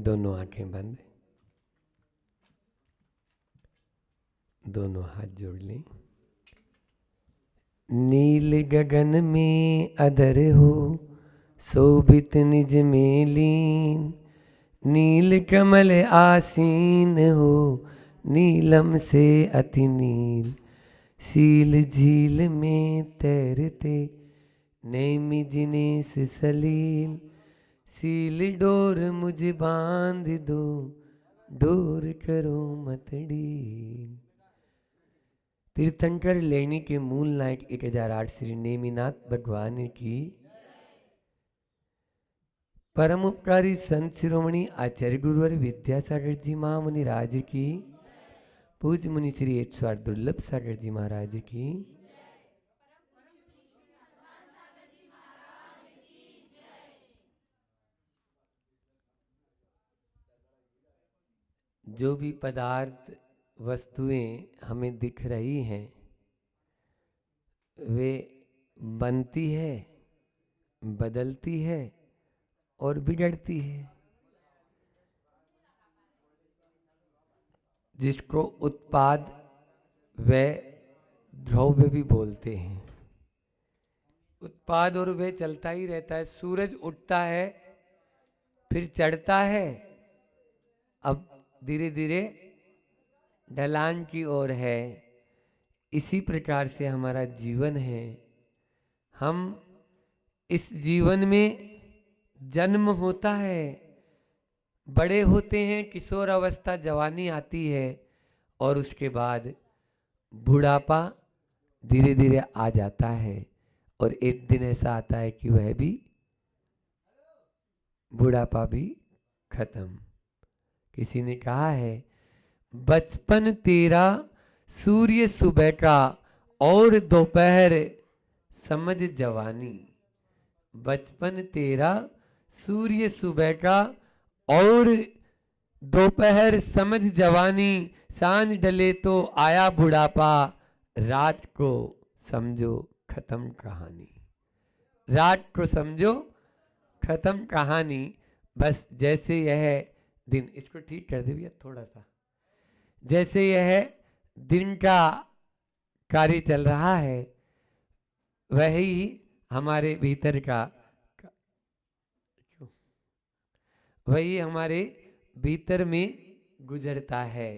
दोनों आंखें बंद, दोनों हाथ जोड़ लें। नील गगन में अदर हो, शोभित निज में लीन। नील कमल आसीन हो, नीलम से अति नील। सील झील में तैरते, नैमि जिनेस सलील। सील डोर मुझे बांध दो, डोर करो मत ढील। तीर्थंकर लेनी के मूल नायक 1008 श्री नेमिनाथ भगवान की, परम उपकारी संत शिरोमणि आचार्य गुरुवर विद्यासागर जी महामुनि राज की, पूज्य मुनि श्री 108 दुर्लभ सागर जी महाराज की, जो भी पदार्थ वस्तुएं हमें दिख रही हैं वे बनती है, बदलती है और बिगड़ती है। जिसको उत्पाद व द्रव्य भी बोलते हैं। उत्पाद और वे चलता ही रहता है। सूरज उठता है, फिर चढ़ता है, अब धीरे धीरे ढलान की ओर है। इसी प्रकार से हमारा जीवन है। हम इस जीवन में जन्म होता है, बड़े होते हैं, किशोर अवस्था जवानी आती है और उसके बाद बुढ़ापा धीरे धीरे आ जाता है। और एक दिन ऐसा आता है कि वह भी बुढ़ापा भी खत्म। किसी ने कहा है, बचपन तेरा सूर्य सुबह का और दोपहर समझ जवानी। बचपन तेरा सूर्य सुबह का और दोपहर समझ जवानी। सांझ डले तो आया बुढ़ापा, रात को समझो खत्म कहानी। रात को समझो खत्म कहानी। बस जैसे यह दिन, इसको ठीक कर दे भैया थोड़ा सा। जैसे यह दिन का कार्य चल रहा है, वही हमारे भीतर का, वही हमारे भीतर में गुजरता है।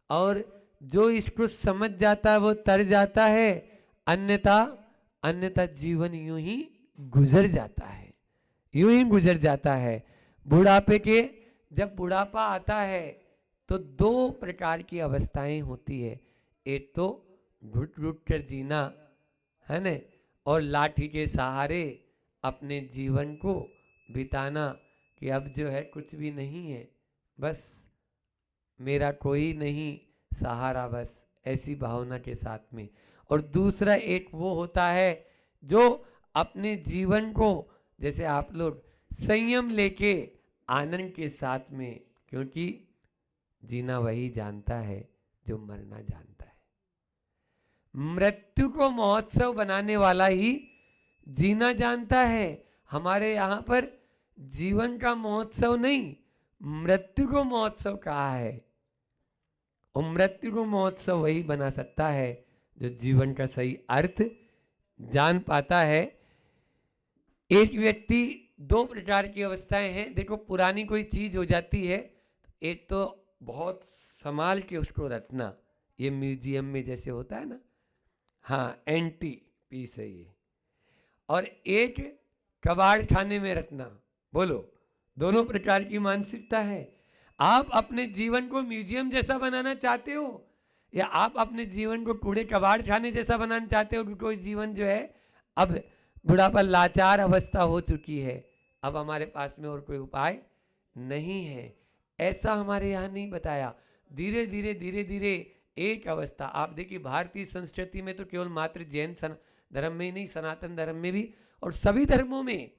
और जो इसको समझ जाता है वो तर जाता है, अन्यथा अन्यथा जीवन यूं ही गुजर जाता है, यूं ही गुजर जाता है। बुढ़ापे के, जब बुढ़ापा आता है तो दो प्रकार की अवस्थाएं होती है। एक तो घुट घुट कर जीना है न, और लाठी के सहारे अपने जीवन को बिताना कि अब जो है कुछ भी नहीं है, बस मेरा कोई नहीं सहारा, बस ऐसी भावना के साथ में। और दूसरा एक वो होता है जो अपने जीवन को, जैसे आप लोग, संयम लेके आनंद के साथ में, क्योंकि जीना वही जानता है जो मरना जानता है। मृत्यु को महोत्सव बनाने वाला ही जीना जानता है। हमारे यहाँ पर जीवन का महोत्सव नहीं, मृत्यु को महोत्सव कहा है। और मृत्यु को महोत्सव वही बना सकता है जो जीवन का सही अर्थ जान पाता है। एक व्यक्ति, दो प्रकार की अवस्थाएं हैं। देखो, पुरानी कोई चीज हो जाती है, एक तो बहुत संभाल के उसको रखना, ये म्यूजियम में जैसे होता है ना, हाँ, एंटी पीस है ये। और एक कबाड़ खाने में रखना। बोलो, दोनों प्रकार की मानसिकता है। आप अपने जीवन को म्यूजियम जैसा बनाना चाहते हो, या आप अपने जीवन को कूड़े कबाड़ खाने जैसा बनाना चाहते हो? कि कोई जीवन जो है, अब बुढ़ापा लाचार अवस्था हो चुकी है, अब हमारे पास में और कोई उपाय नहीं है, ऐसा हमारे यहाँ नहीं बताया। धीरे धीरे धीरे धीरे एक अवस्था, आप देखिए भारतीय संस्कृति में तो केवल मात्र जैन धर्म में ही नहीं, सनातन धर्म में भी और सभी धर्मों में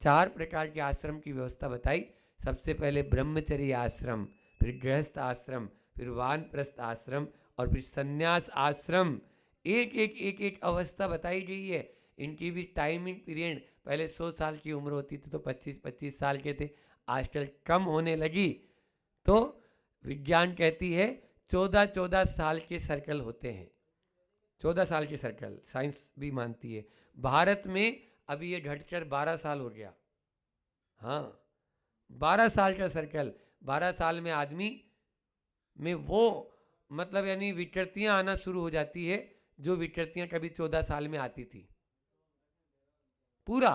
4 प्रकार के आश्रम की व्यवस्था बताई। सबसे पहले ब्रह्मचर्य आश्रम, फिर गृहस्थ आश्रम, फिर वानप्रस्थ आश्रम और फिर संन्यास आश्रम। एक एक एक एक अवस्था बताई गई है। इनकी भी टाइमिंग पीरियड, पहले 100 साल की उम्र होती थी तो 25-25 साल के थे, आजकल कम होने लगी, तो विज्ञान कहती है 14-14 साल के सर्कल होते हैं, 14 साल के सर्कल, साइंस भी मानती है। भारत में अभी ये घटकर 12 साल हो गया। हाँ, 12 साल का सर्कल, 12 साल में आदमी में वो मतलब यानी विकृतियां आना शुरू हो जाती है जो विकृतियां कभी 14 साल में आती थी पूरा,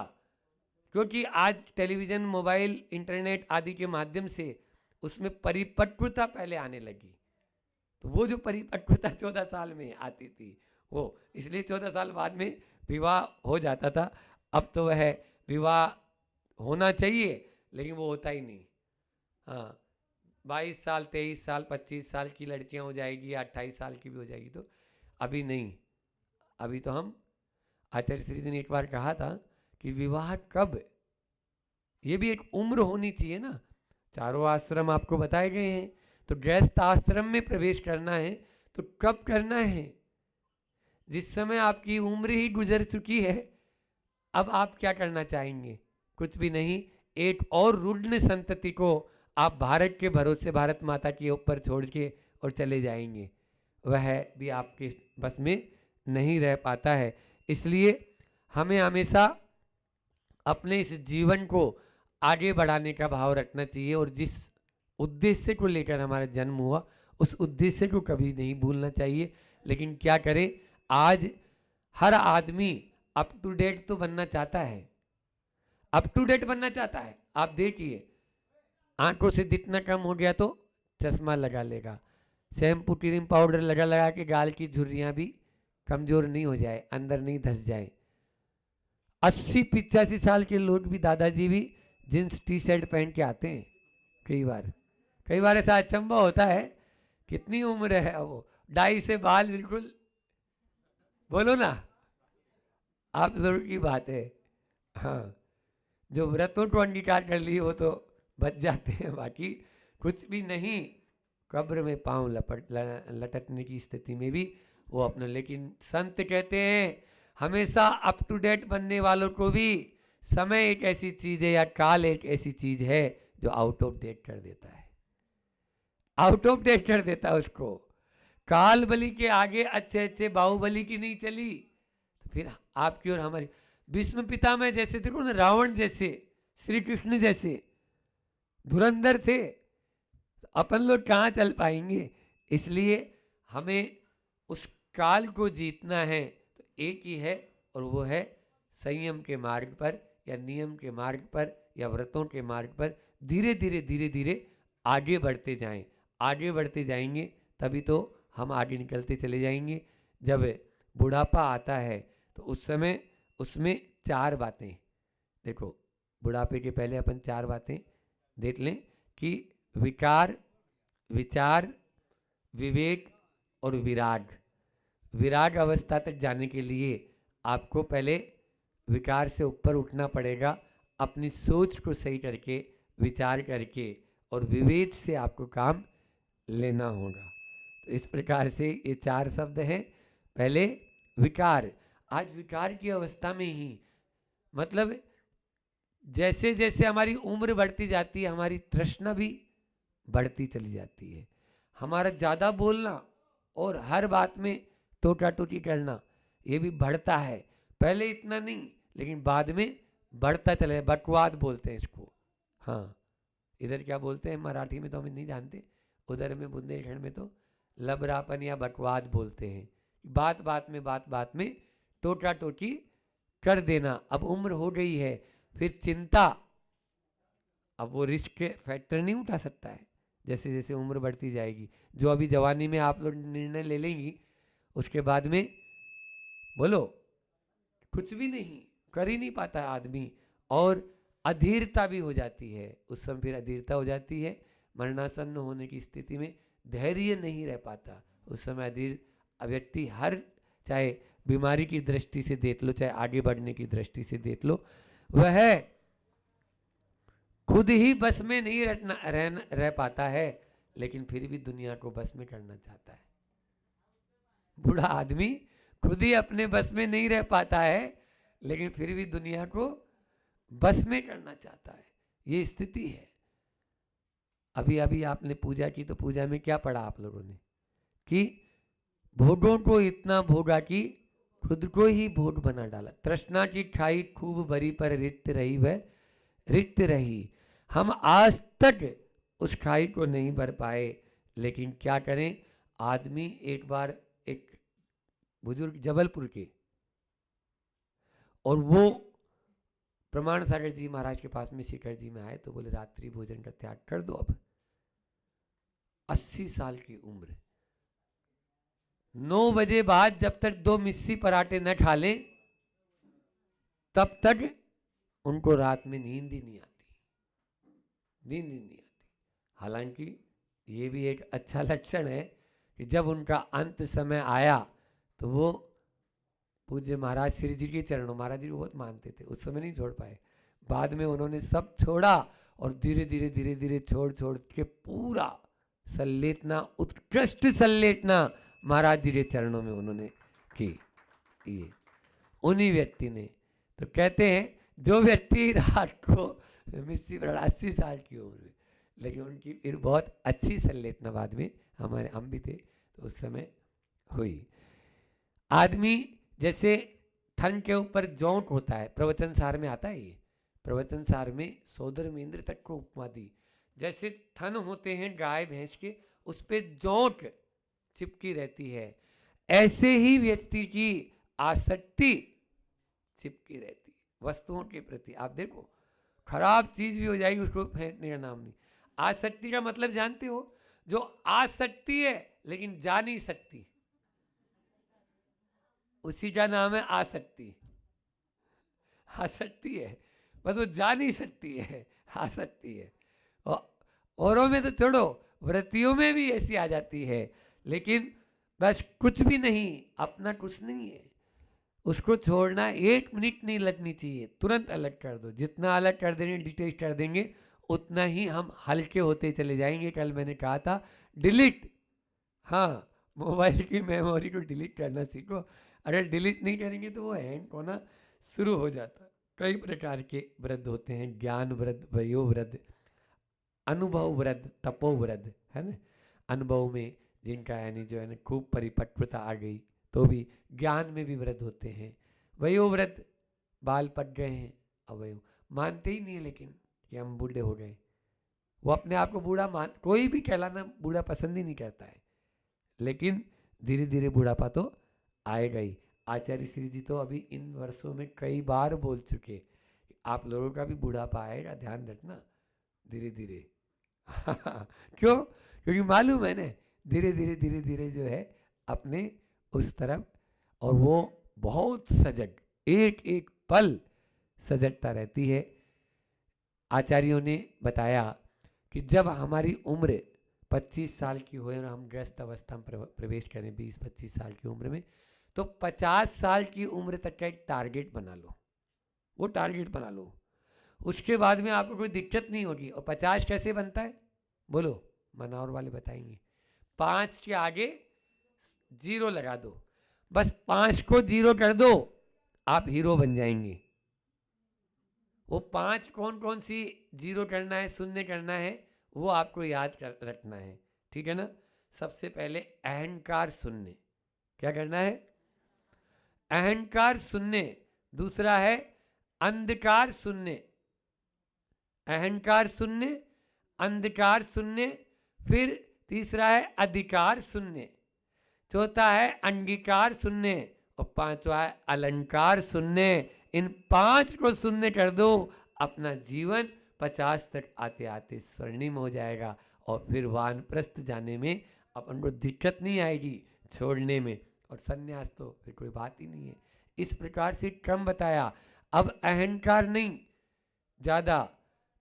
क्योंकि आज टेलीविज़न, मोबाइल, इंटरनेट आदि के माध्यम से उसमें परिपक्वता पहले आने लगी। तो वो जो परिपक्वता 14 साल में आती थी वो, इसलिए 14 साल बाद में विवाह हो जाता था। अब तो वह विवाह होना चाहिए लेकिन वो होता ही नहीं। हाँ, 22 साल, 23 साल, 25 साल की लड़कियां हो जाएगी या 28 साल की भी हो जाएगी, तो अभी नहीं। अभी तो हम, आचार्य श्री जी ने एक बार कहा था कि विवाह कब, ये भी एक उम्र होनी चाहिए ना। चारों आश्रम आपको बताए गए हैं, तो गृहस्थ आश्रम में प्रवेश करना है तो कब करना है? जिस समय आपकी उम्र ही गुजर चुकी है। अब आप क्या करना चाहेंगे? कुछ भी नहीं। एक और रुग्ण संतति को आप भारत के भरोसे भारत माता के ऊपर छोड़ के और चले जाएंगे, वह भी आपके बस में नहीं रह पाता है। इसलिए हमें हमेशा अपने इस जीवन को आगे बढ़ाने का भाव रखना चाहिए और जिस उद्देश्य को लेकर हमारा जन्म हुआ उस उद्देश्य को कभी नहीं भूलना चाहिए। लेकिन क्या करें, आज हर आदमी अप टू डेट तो बनना चाहता है, अप टू डेट बनना चाहता है। आप देखिए, आंखों से दिखना कम हो गया तो चश्मा लगा लेगा, शैम्पू क्रीम पाउडर लगा लगा के गाल की झुर्रियां भी कमजोर नहीं हो जाए, अंदर नहीं धस जाए। 80-85 साल के लोग भी, दादाजी भी जींस टी शर्ट पहन के आते हैं। कई बार ऐसा अचंभा होता है, कितनी उम्र है वो, डाई से बाल बिल्कुल, बोलो ना, आप लोगों की बात है। हाँ, जो व्रतों को अंगीकार कर लिए वो तो बच जाते हैं, बाकी कुछ भी नहीं। कब्र में पांव लटकने की स्थिति में भी वो अपने, लेकिन संत कहते हैं हमेशा अप टू डेट बनने वालों को भी समय एक ऐसी चीज है या काल एक ऐसी चीज है जो आउट ऑफ डेट कर देता है, आउट ऑफ डेट कर देता है उसको। काल बलि के आगे अच्छे बाहुबली की नहीं चली, तो फिर आपकी और हमारी, भीष्म पितामह जैसे, देखो ना, रावण जैसे, श्री कृष्ण जैसे धुरंधर थे, अपन लोग कहाँ चल पाएंगे। इसलिए हमें उस काल को जीतना है तो एक ही है, और वो है संयम के मार्ग पर या नियम के मार्ग पर या व्रतों के मार्ग पर धीरे धीरे आगे बढ़ते जाएं। आगे बढ़ते जाएंगे तभी तो हम आगे निकलते चले जाएंगे। जब बुढ़ापा आता है तो उस समय उसमें 4 बातें देखो, बुढ़ापे के पहले अपन 4 बातें देख लें कि विकार, विचार, विवेक और विराग। विराग अवस्था तक जाने के लिए आपको पहले विकार से ऊपर उठना पड़ेगा, अपनी सोच को सही करके, विचार करके, और विवेक से आपको काम लेना होगा। तो इस प्रकार से ये 4 शब्द हैं। पहले विकार, आज विकार की अवस्था में ही, मतलब जैसे जैसे हमारी उम्र बढ़ती जाती है हमारी तृष्णा भी बढ़ती चली जाती है। हमारा ज़्यादा बोलना और हर बात में टोटा टोटी करना ये भी बढ़ता है। पहले इतना नहीं, लेकिन बाद में बढ़ता चले, बकवाद बोलते हैं इसको। हाँ, इधर क्या बोलते हैं मराठी में तो हम नहीं जानते, उधर में बुंदेलखंड में तो लबरापन या बकवाद बोलते हैं। बात बात में टोटा टोटी कर देना। अब उम्र हो गई है, फिर चिंता, अब वो रिस्क फैक्टर नहीं उठा सकता है। जैसे जैसे उम्र बढ़ती जाएगी, जो अभी जवानी में आप लोग निर्णय ले लेंगी, उसके बाद में बोलो कुछ भी नहीं कर ही नहीं पाता है आदमी, और अधीरता भी हो जाती है। उस समय फिर अधीरता हो जाती है, मरणासन्न होने की स्थिति में धैर्य नहीं रह पाता। उस समय अधीर व्यक्ति, हर चाहे बीमारी की दृष्टि से देख लो, चाहे आगे बढ़ने की दृष्टि से देख लो, वह खुद ही बस में नहीं रह पाता है, लेकिन फिर भी दुनिया को बस में करना चाहता है। बूढ़ा आदमी खुद ही अपने बस में नहीं रह पाता है, लेकिन फिर भी दुनिया को बस में करना चाहता है। ये स्थिति है। अभी अभी आपने पूजा की तो पूजा में क्या पढ़ा आप लोगों ने कि भोगों को इतना भोगा कि खुद को ही भोग बना डाला। तृष्णा की खाई खूब भरी पर रिक्त रही वह रिक्त रही। हम आज तक उस खाई को नहीं भर पाए, लेकिन क्या करें। आदमी एक बार एक बुजुर्ग जबलपुर के, और वो प्रमाण सागर जी महाराज के पास में शिखर जी में आए तो बोले रात्रि भोजन का त्याग कर दो। अब 80 साल की उम्र, 9 बजे बाद जब तक 2 मिस्सी पराठे न खा लें तब तक उनको रात में नींद ही नहीं आती, नींद ही नहीं आती। हालांकि ये भी एक अच्छा लक्षण है कि जब उनका अंत समय आया तो वो पूज्य महाराज श्री जी के चरणों, महाराज जी को बहुत मानते थे, उस समय नहीं छोड़ पाए, बाद में उन्होंने सब छोड़ा और धीरे धीरे धीरे धीरे छोड़ छोड़ के पूरा सल्लेटना, उत्कृष्ट सल्लेटना महाराज जी के चरणों में उन्होंने की। ये उन्हीं व्यक्ति ने तो कहते हैं जो व्यक्ति रात को मिस्सी 80 साल की उम्र में, लेकिन उनकी फिर बहुत अच्छी सल्लेटना बाद में हमारे हम भी थे तो उस समय हुई। आदमी जैसे थन के ऊपर जोंक होता है, प्रवचन सार में आता है, ये प्रवचन सार में सोदर में इंद्र तक को उपमा दी। जैसे थन होते हैं गाय भैंस के, उस पे जोंक चिपकी रहती है, ऐसे ही व्यक्ति की आसक्ति चिपकी रहती है वस्तुओं के प्रति। आप देखो खराब चीज भी हो जाएगी उसको फेंकने का नाम नहीं। आसक्ति का मतलब जानते हो, जो आ सकती है लेकिन जा नहीं सकती, उसी का नाम है आसक्ति। आसक्ति है बस वो जा नहीं सकती है, आसक्ति है। औरों में तो छोड़ो, व्रतियों में भी ऐसी आ जाती है, लेकिन बस कुछ भी नहीं, अपना कुछ नहीं है, उसको छोड़ना 1 मिनट नहीं लगनी चाहिए, तुरंत अलग कर दो। जितना अलग कर देंगे, डिटेच कर देंगे, उतना ही हम हल्के होते चले जाएंगे। कल मैंने कहा था डिलीट, हाँ मोबाइल की मेमोरी को डिलीट करना सीखो। अगर डिलीट नहीं करेंगे तो वो हैंग होना शुरू हो जाता। कई प्रकार के व्रत होते हैं, ज्ञान व्रत, वयो व्रत, अनुभव व्रत, तपो व्रत, है ना। अनुभव में जिनका यानी जो है ना खूब परिपक्वता आ गई तो भी ज्ञान में भी व्रत होते हैं। वयो व्रत, बाल पक गए हैं, अवयो मानते ही नहीं है लेकिन कि हम बूढ़े हो गए, वो अपने आप को बूढ़ा मान, कोई भी कहलाना बूढ़ा पसंद ही नहीं करता है, लेकिन धीरे धीरे बूढ़ापा तो आएगा ही। आचार्य श्री जी तो अभी इन वर्षों में कई बार बोल चुके कि आप लोगों का भी बूढ़ापा आएगा, ध्यान रखना धीरे धीरे। क्यों? क्योंकि मालूम है ना, धीरे धीरे धीरे धीरे जो है अपने उस तरफ, और वो बहुत सजग, एक एक पल सजगता रहती है। आचार्यों ने बताया कि जब हमारी उम्र 25 साल की हो और हम ग्रस्त अवस्था में प्रवेश करें 20-25 साल की उम्र में, तो 50 साल की उम्र तक का एक टारगेट बना लो, वो टारगेट बना लो, उसके बाद में आपको कोई दिक्कत नहीं होगी। और 50 कैसे बनता है बोलो, मनावर वाले बताएंगे। 5 के आगे 0 लगा दो, बस 5 को 0 कर दो, आप हीरो बन जाएंगे। वो 5 कौन कौन सी 0 करना है, शून्य करना है, वो आपको याद रखना है, ठीक है ना। सबसे पहले अहंकार शून्य, क्या करना है, अहंकार शून्य। दूसरा है अंधकार शून्य, अहंकार शून्य, अंधकार शून्य। फिर तीसरा है अधिकार शून्य, चौथा है अंगीकार शून्य, और 5वां है अलंकार शून्य। इन 5 को शून्य कर दो, अपना जीवन 50 तक आते आते स्वर्णिम हो जाएगा, और फिर वानप्रस्थ जाने में अपन को दिक्कत नहीं आएगी, छोड़ने में, और संन्यास तो फिर कोई बात ही नहीं है। इस प्रकार से क्रम बताया। अब अहंकार नहीं ज़्यादा,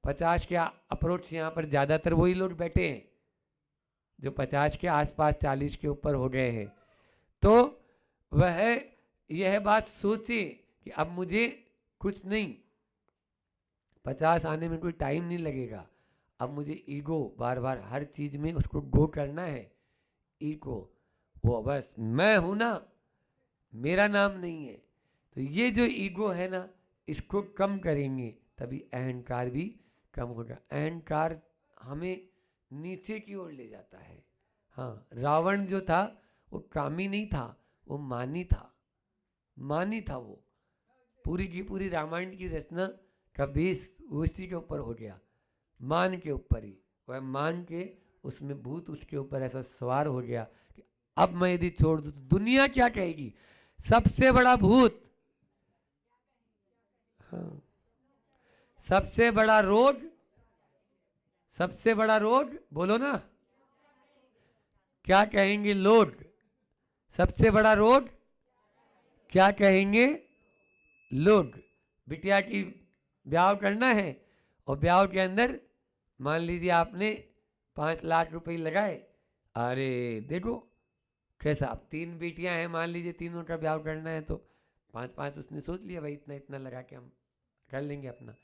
50 के अप्रोच यहाँ पर ज़्यादातर वही लोग बैठे हैं जो 50 के आसपास, 40 के ऊपर हो गए हैं। तो वह यह बात सोचे कि अब मुझे कुछ नहीं, 50 आने में कोई टाइम नहीं लगेगा, अब मुझे ईगो बार बार हर चीज़ में उसको गो करना है। ईगो वो बस मैं हूं ना, मेरा नाम नहीं है। तो ये जो ईगो है ना, इसको कम करेंगे तभी अहंकार भी कम होगा। अहंकार हमें नीचे की ओर ले जाता है। हाँ, रावण जो था वो कामी नहीं था, वो मानी था। मानी था वो। पूरी की पूरी रामायण की रचना का बेस उसी के ऊपर हो गया, मान के ऊपर ही। वह मान के उसमें भूत उसके ऊपर ऐसा सवार हो गया कि अब मैं यदि छोड़ दूं तो दुनिया क्या कहेगी। सबसे बड़ा भूत, हाँ, सबसे बड़ा रोग, सबसे बड़ा रोग बोलो ना, क्या कहेंगे लोग। सबसे बड़ा रोग क्या कहेंगे लोग। बिटिया की ब्याह करना है और ब्याह के अंदर मान लीजिए आपने 5 लाख रुपए लगाए। अरे देखो कैसा, अब 3 बेटियां हैं मान लीजिए, तीनों का ब्याह करना है तो 5-5 उसने सोच लिया भाई इतना इतना लगा के हम कर लेंगे अपना।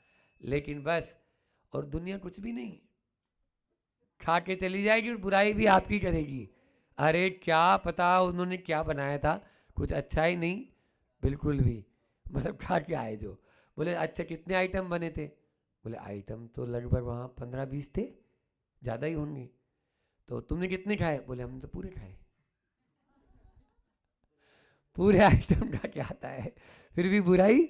लेकिन बस, और दुनिया कुछ भी नहीं, खा के चली जाएगी और बुराई भी आपकी करेगी। अरे क्या पता उन्होंने क्या बनाया था, कुछ अच्छा ही नहीं बिल्कुल भी, मतलब खा के आए जो। बोले अच्छा कितने आइटम बने थे, बोले आइटम तो लगभग वहाँ 15-20 थे, ज़्यादा ही होंगे। तो तुमने कितने खाए, बोले हमने तो पूरे खाए। पूरे आइटम खा के आता है फिर भी बुराई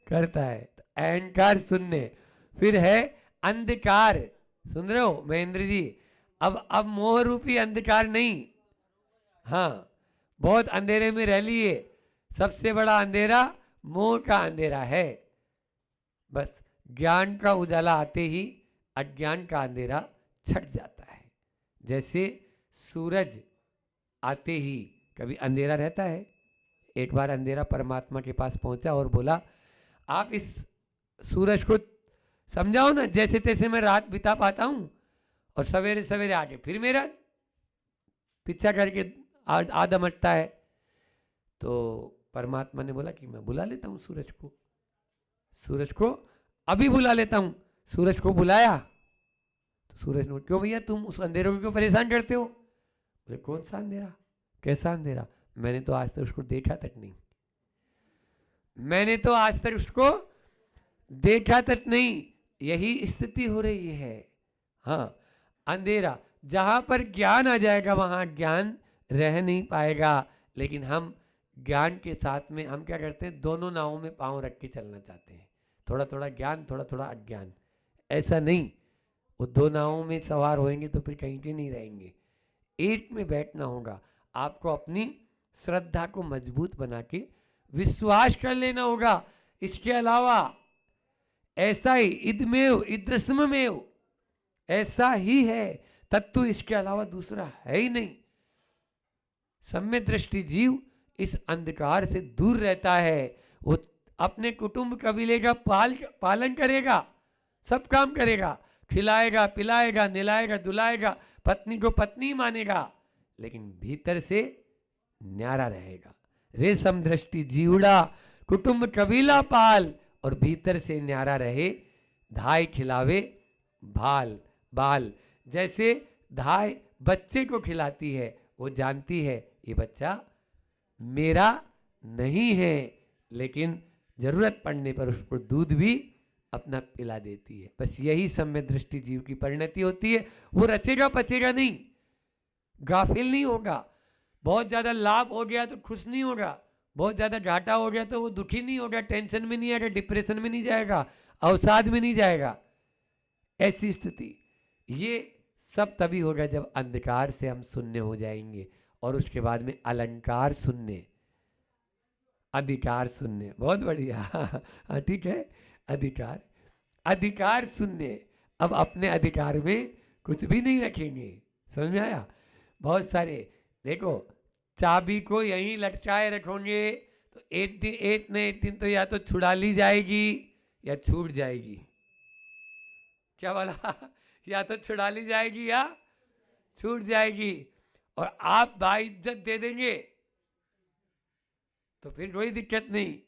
करता है। तो अहंकार शून्य। फिर है अंधकार, सुन रहे हो महेंद्र जी। अब मोह रूपी अंधकार नहीं, हाँ, बहुत अंधेरे में रह लिए। सबसे बड़ा अंधेरा मोह का अंधेरा है। बस ज्ञान का उजाला आते ही अज्ञान का अंधेरा छट जाता है। जैसे सूरज आते ही कभी अंधेरा रहता है। एक बार अंधेरा परमात्मा के पास पहुंचा और बोला आप इस सूरज को समझाओ ना, जैसे तैसे मैं रात बिता पाता हूं और सवेरे सवेरे आके फिर मेरा पीछा करके आदम हटता है। तो परमात्मा ने बोला कि मैं बुला लेता हूं सूरज को, सूरज को अभी बुला लेता हूं। सूरज को बुलाया तो सूरज ने, क्यों भैया तुम उस अंधेरे को क्यों परेशान करते हो। बोले कौन सा अंधेरा, कैसा अंधेरा, मैंने तो आज तक उसको देखा तक नहीं, मैंने तो आज तक उसको देखा तक नहीं। यही स्थिति हो रही है। हाँ, अंधेरा, जहां पर ज्ञान आ जाएगा वहां ज्ञान रह नहीं पाएगा। लेकिन हम ज्ञान के साथ में हम क्या करते हैं, दोनों नावों में पांव रख के चलना चाहते हैं, थोड़ा थोड़ा ज्ञान थोड़ा थोड़ा अज्ञान। ऐसा नहीं, वो दो नावों में सवार होंगे तो फिर कहीं के नहीं रहेंगे। एक में बैठना होगा। आपको अपनी श्रद्धा को मजबूत बना के विश्वास कर लेना होगा। इसके अलावा ऐसा ही इदमेव इद्रस्ममेव, ऐसा ही है तत्व, इसके अलावा दूसरा है ही नहीं। सम्य दृष्टि जीव इस अंधकार से दूर रहता है। वो अपने कुटुंब कबीले का पालन करेगा, सब काम करेगा, खिलाएगा पिलाएगा निलाएगा दुलाएगा, पत्नी को पत्नी मानेगा, लेकिन भीतर से न्यारा रहेगा। रेशम दृष्टि जीवड़ा कुटुंब कबीला पाल और भीतर से न्यारा रहे। धाय खिलावे भाल बाल, जैसे धाय बच्चे को खिलाती है, वो जानती है ये बच्चा मेरा नहीं है, लेकिन जरूरत पड़ने पर उसको दूध भी अपना पिला देती है। बस यही सम्य दृष्टि जीव की परिणति होती है। वो रचेगा पचेगा नहीं, गाफिल नहीं होगा। बहुत ज्यादा लाभ हो गया तो खुश नहीं होगा, बहुत ज्यादा घाटा हो गया तो वो दुखी नहीं होगा, टेंशन में नहीं आएगा, डिप्रेशन में नहीं जाएगा, अवसाद में नहीं जाएगा। ऐसी स्थिति, ये सब तभी होगा जब अंधकार से हम शून्य हो जाएंगे। और उसके बाद में अलंकार शून्य, अधिकार शून्य। बहुत बढ़िया, हाँ ठीक है, अधिकार, अधिकार शून्य। अब अपने अधिकार में कुछ भी नहीं रखेंगे। समझ में आया। बहुत सारे देखो, चाबी को यहीं लटकाए रखोगे तो एक दिन एक न एक दिन तो या तो छुड़ा ली जाएगी या छूट जाएगी। क्या बोला, या तो छुड़ा ली जाएगी या छूट जाएगी। और आप बाइज्जत दे देंगे तो फिर कोई दिक्कत नहीं।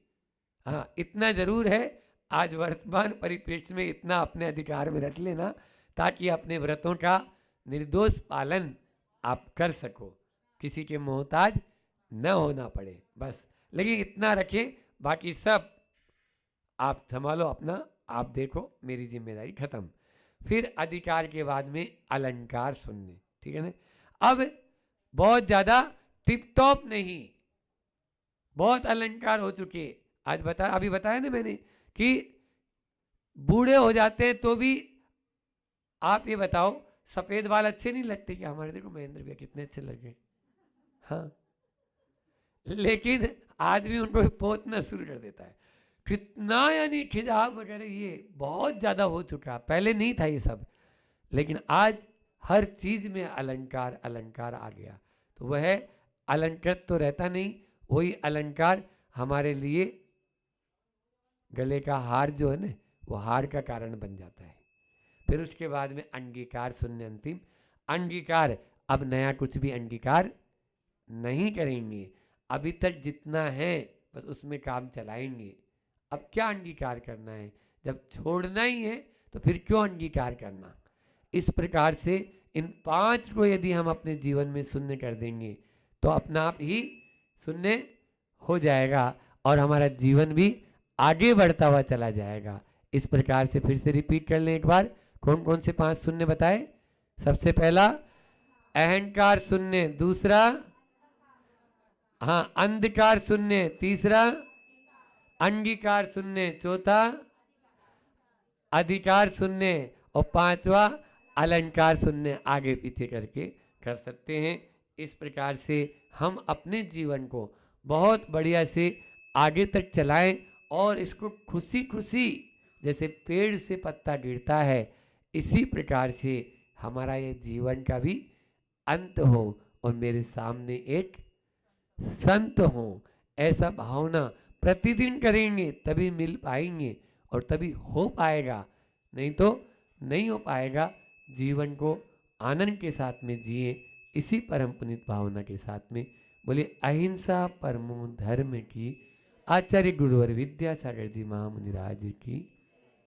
हाँ, इतना जरूर है, आज वर्तमान परिप्रेक्ष्य में इतना अपने अधिकार में रख लेना ताकि अपने व्रतों का निर्दोष पालन आप कर सको, किसी के मोहताज न होना पड़े बस। लेकिन इतना रखें, बाकी सब आप संभालो अपना, आप देखो, मेरी जिम्मेदारी खत्म। फिर अधिकार के बाद में अलंकार शून्य। ठीक है ना। अब बहुत ज्यादा टिप टॉप नहीं, बहुत अलंकार हो चुके। आज अभी बताया ना मैंने कि बूढ़े हो जाते हैं तो भी, आप ये बताओ, सफेद बाल अच्छे नहीं लगते क्या हमारे? देखो महेंद्र भैया कितने अच्छे लगे, हाँ, लेकिन आदमी उनको पोतना शुरू कर देता है। कितना यानी खिजाव वगैरह ये बहुत ज्यादा हो चुका, पहले नहीं था ये सब, लेकिन आज हर चीज में अलंकार अलंकार आ गया। तो वह अलंकृत तो रहता नहीं, वही अलंकार हमारे लिए गले का हार जो है ना, वो हार का कारण बन जाता है। फिर उसके बाद में अंगीकार शून्य अंतिम। अंगीकार, अब नया कुछ भी अंगीकार नहीं करेंगे, अभी तक जितना है बस उसमें काम चलाएंगे। अब क्या अंगीकार करना है? जब छोड़ना ही है तो फिर क्यों अंगीकार करना? इस प्रकार से इन 5 को यदि हम अपने जीवन में शून्य कर देंगे तो अपना आप ही शून्य हो जाएगा और हमारा जीवन भी आगे बढ़ता हुआ चला जाएगा। इस प्रकार से फिर से रिपीट कर लें एक बार, कौन कौन से 5 शून्य बताए? सबसे पहला अहंकार शून्य, दूसरा हाँ अंधकार शून्य, तीसरा अंगीकार शून्य, चौथा अधिकार शून्य और 5वां अलंकार शून्य। आगे पीछे करके कर सकते हैं। इस प्रकार से हम अपने जीवन को बहुत बढ़िया से आगे तक चलाएं और इसको खुशी खुशी, जैसे पेड़ से पत्ता गिरता है, इसी प्रकार से हमारा ये जीवन का भी अंत हो और मेरे सामने एक संत हो, ऐसा भावना प्रतिदिन करेंगे तभी मिल पाएंगे और तभी हो पाएगा, नहीं तो नहीं हो पाएगा। जीवन को आनंद के साथ में जिए, इसी परम पुनीत भावना के साथ में। बोले अहिंसा परमो धर्म की। आचार्य गुरुवर विद्यासागर जी महामुनि राज की।